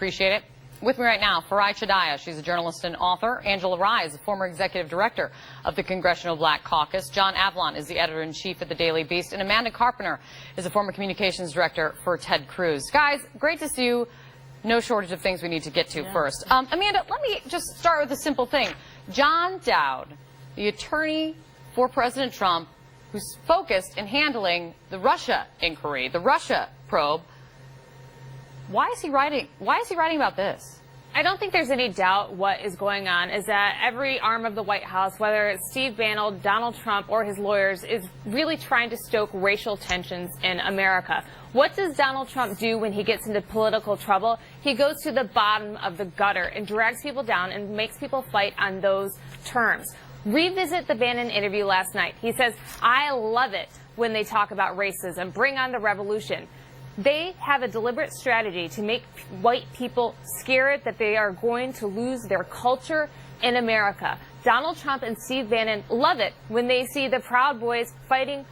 appreciate it. With me right now, Farai Chadaya. She's a journalist and author. Angela Rye is a former executive director of the Congressional Black Caucus. John Avlon is the editor-in-chief at the Daily Beast. And Amanda Carpenter is a former communications director for Ted Cruz. Guys, great to see you. No shortage of things we need to get to first. Amanda, let me just start with a simple thing. John Dowd, the attorney for President Trump, who's focused in handling the Russia inquiry, the Russia probe, why is he writing about this? I don't think there's any doubt what is going on is that every arm of the White House, whether it's Steve Bannon, Donald Trump, or his lawyers, is really trying to stoke racial tensions in America. What does Donald Trump do when he gets into political trouble? He goes to the bottom of the gutter and drags people down and makes people fight on those terms. Revisit the Bannon interview last night. He says, I love it when they talk about racism, bring on the revolution. They have a deliberate strategy to make white people scared that they are going to lose their culture in America. Donald Trump and Steve Bannon love it when they see the Proud Boys fighting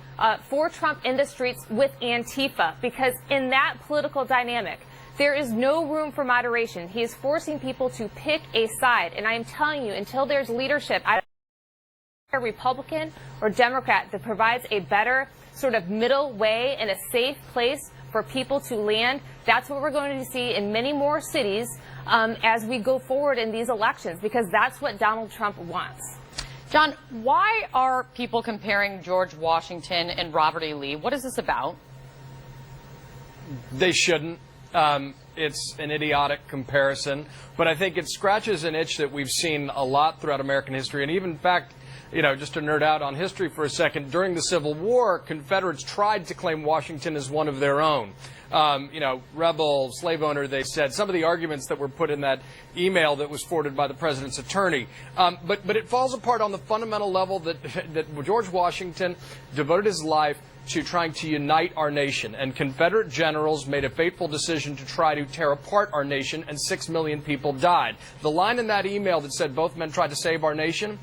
for Trump in the streets with Antifa, because in that political dynamic, there is no room for moderation. He is forcing people to pick a side. And I am telling you, until there's leadership, I don't know, Republican or Democrat, that provides a better sort of middle way and a safe place for people to land. That's what we're going to see in many more cities as we go forward in these elections, because that's what Donald Trump wants. John, why are people comparing George Washington and Robert E. Lee? What is this about? They shouldn't. It's an idiotic comparison, but I think it scratches an itch that we've seen a lot throughout American history, and even in fact, you know, just to nerd out on history for a second, during the Civil War, Confederates tried to claim Washington as one of their own. You know, rebel, slave owner, they said. Some of the arguments that were put in that email that was forwarded by the president's attorney. But it falls apart on the fundamental level that George Washington devoted his life to trying to unite our nation. And Confederate generals made a fateful decision to try to tear apart our nation, and 6 million people died. The line in that email that said both men tried to save our nation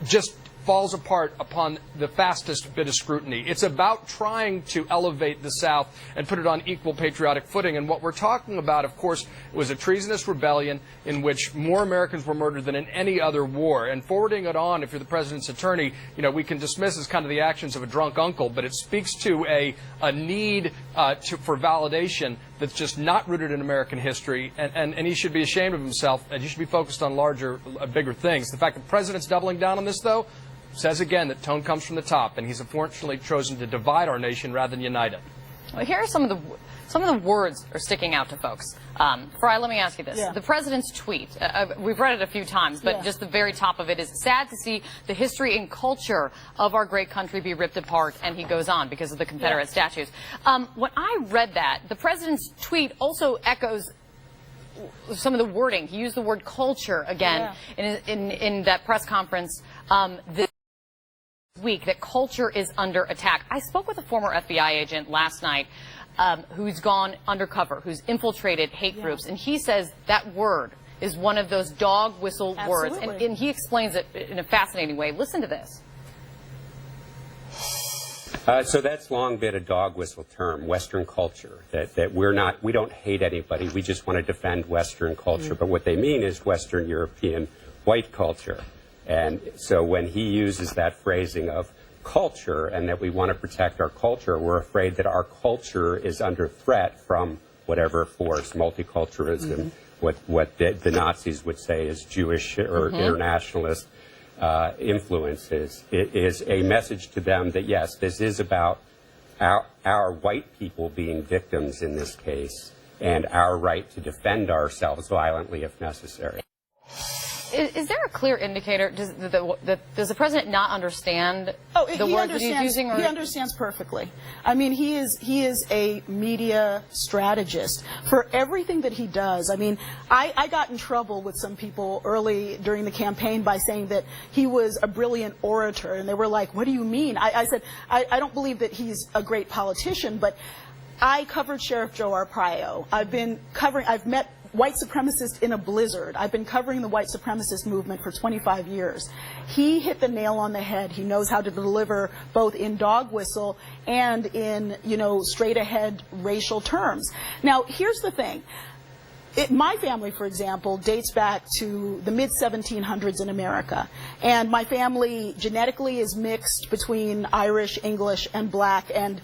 just falls apart upon the fastest bit of scrutiny. It's about trying to elevate the South and put it on equal patriotic footing. And what we're talking about, of course, was a treasonous rebellion in which more Americans were murdered than in any other war. And forwarding it on, if you're the president's attorney, you know, we can dismiss as kind of the actions of a drunk uncle, but it speaks to a need for validation that's just not rooted in American history. And he should be ashamed of himself, and he should be focused on larger, bigger things. The fact that the president's doubling down on this, though, says again that tone comes from the top, and he's unfortunately chosen to divide our nation rather than unite it. Well, here are some of the words are sticking out to folks. Farai, let me ask you this. The president's tweet, we've read it a few times, but just the very top of it is, sad to see the history and culture of our great country be ripped apart, and he goes on because of the Confederate statues. When I read that, the president's tweet also echoes some of the wording. He used the word culture again in that press conference this week, that culture is under attack. I spoke with a former FBI agent last night who's gone undercover, who's infiltrated hate groups, and he says that word is one of those dog whistle words, and he explains it in a fascinating way. Listen to this. So that's long been a dog whistle term, Western culture, that we don't hate anybody, we just want to defend Western culture. But what they mean is Western European white culture. And so when he uses that phrasing of culture and that we want to protect our culture, we're afraid that our culture is under threat from whatever force, multiculturalism, what the Nazis would say is Jewish or internationalist influences. It is a message to them that, yes, this is about our white people being victims in this case, and our right to defend ourselves violently if necessary. Is there a clear indicator? Does the president not understand the words that he's using? Or? He understands perfectly. I mean, he is a media strategist for everything that he does. I mean, I got in trouble with some people early during the campaign by saying that he was a brilliant orator, and they were like, "What do you mean?" I said, I don't believe that he's a great politician, but I covered Sheriff Joe Arpaio. I've met white supremacists in a blizzard. I've been covering the white supremacist movement for 25 years. He hit the nail on the head. He knows how to deliver both in dog whistle and in, straight ahead racial terms. Now, here's the thing. my family, for example, dates back to the mid-1700s in America. And my family genetically is mixed between Irish, English, and black, and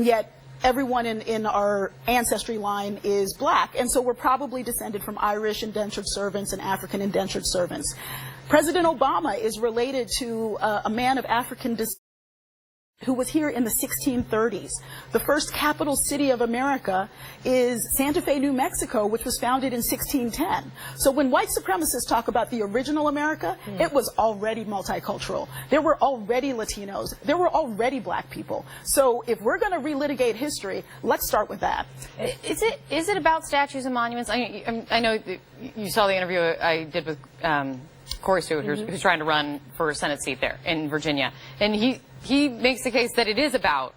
yet everyone in our ancestry line is black. And so we're probably descended from Irish indentured servants and African indentured servants. President Obama is related to a man of African descent who was here in the 1630s. The first capital city of America is Santa Fe, New Mexico, which was founded in 1610. So when white supremacists talk about the original America, it was already multicultural. There were already Latinos. There were already black people. So if we're going to relitigate history, let's start with that. Is it about statues and monuments? I know you saw the interview I did with Corey Stewart, who's trying to run for a Senate seat there in Virginia, and he makes the case that it is about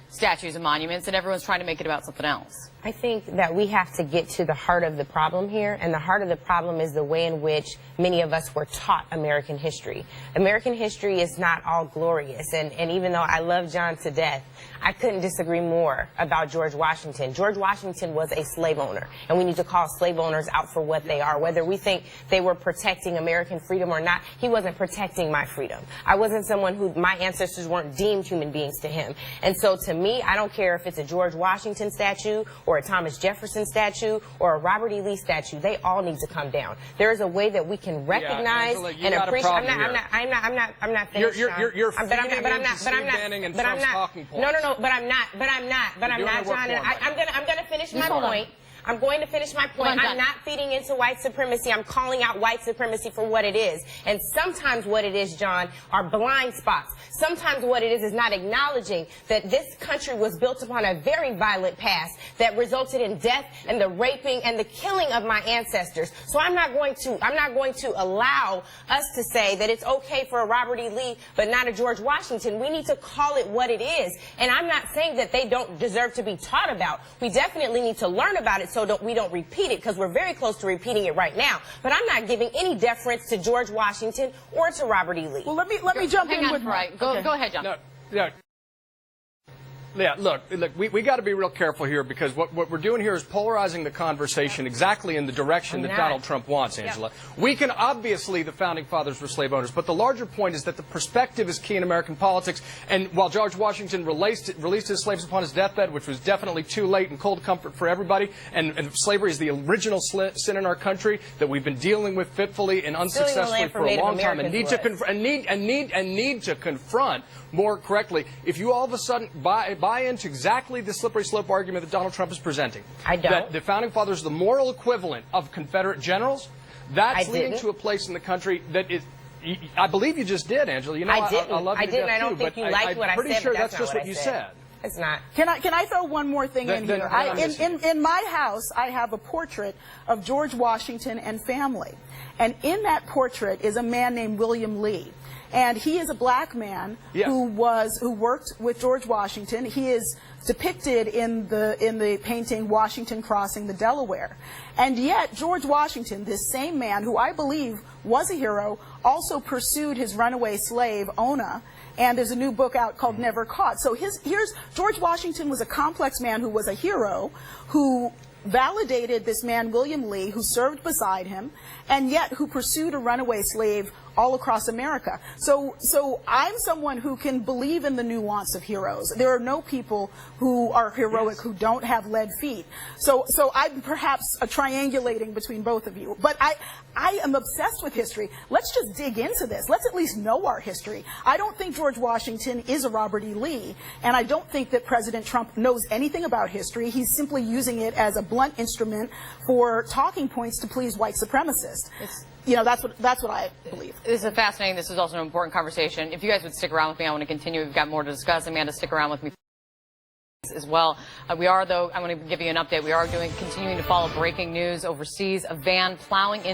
statues and monuments, and everyone's trying to make it about something else. I think that we have to get to the heart of the problem here, and the heart of the problem is the way in which many of us were taught American history. American history is not all glorious, and even though I love John to death, I couldn't disagree more about George Washington. George Washington was a slave owner, and we need to call slave owners out for what they are. Whether we think they were protecting American freedom or not, he wasn't protecting my freedom. I wasn't someone who, my ancestors weren't deemed human beings to him. And so to me, I don't care if it's a George Washington statue or a Thomas Jefferson statue or a Robert E. Lee statue. They all need to come down. There is a way that we can recognize and appreciate. I'm not finished. You're feeding into Steve Bannon and Trump's talking points. No, but I'm not, John. I'm gonna finish my point. I'm going to finish my point. I'm not feeding into white supremacy. I'm calling out white supremacy for what it is. And sometimes what it is, John, are blind spots. Sometimes what it is not acknowledging that this country was built upon a very violent past that resulted in death and the raping and the killing of my ancestors. So I'm not going to allow us to say that it's okay for a Robert E. Lee but not a George Washington. We need to call it what it is. And I'm not saying that they don't deserve to be taught about. We definitely need to learn about it so we don't repeat it, because we're very close to repeating it right now. But I'm not giving any deference to George Washington or to Robert E. Lee. Well, let me jump in with right. Go ahead, John. Yeah, look, we got to be real careful here, because what we're doing here is polarizing the conversation exactly in the direction that Donald Trump wants, Angela. Yep. We can, obviously, the Founding Fathers were slave owners, but the larger point is that the perspective is key in American politics. And while George Washington released his slaves upon his deathbed, which was definitely too late and cold comfort for everybody, and slavery is the original sin in our country that we've been dealing with fitfully and unsuccessfully for a long time, and need to confront more correctly. If you all of a sudden buy into exactly the slippery slope argument that Donald Trump is presenting, I don't. That the Founding Fathers are the moral equivalent of Confederate generals, that's leading to a place in the country that is. I believe you just did, Angela. You know, I didn't. I love you to death, I don't think you liked what I said. I'm pretty sure but that's just what you said. It's not. Can I throw one more thing in here? In my house, I have a portrait of George Washington and family. And in that portrait is a man named William Lee. And he is a black man who worked with George Washington. He is depicted in the painting Washington Crossing the Delaware. And yet George Washington, this same man who I believe was a hero, also pursued his runaway slave Ona. And there's a new book out called Never Caught. So here's George Washington was a complex man who was a hero, who validated this man William Lee, who served beside him, and yet who pursued a runaway slave all across America. So I'm someone who can believe in the nuance of heroes. There are no people who are heroic who don't have lead feet. So I'm perhaps triangulating between both of you. But I am obsessed with history. Let's just dig into this. Let's at least know our history. I don't think George Washington is a Robert E. Lee, and I don't think that President Trump knows anything about history. He's simply using it as a blunt instrument for talking points to please white supremacists. You know, that's what I believe. This is fascinating. This is also an important conversation. If you guys would stick around with me, I want to continue. We've got more to discuss. Amanda, stick around with me as well. We are, though, I want to give you an update. We are continuing to follow breaking news overseas. A van plowing in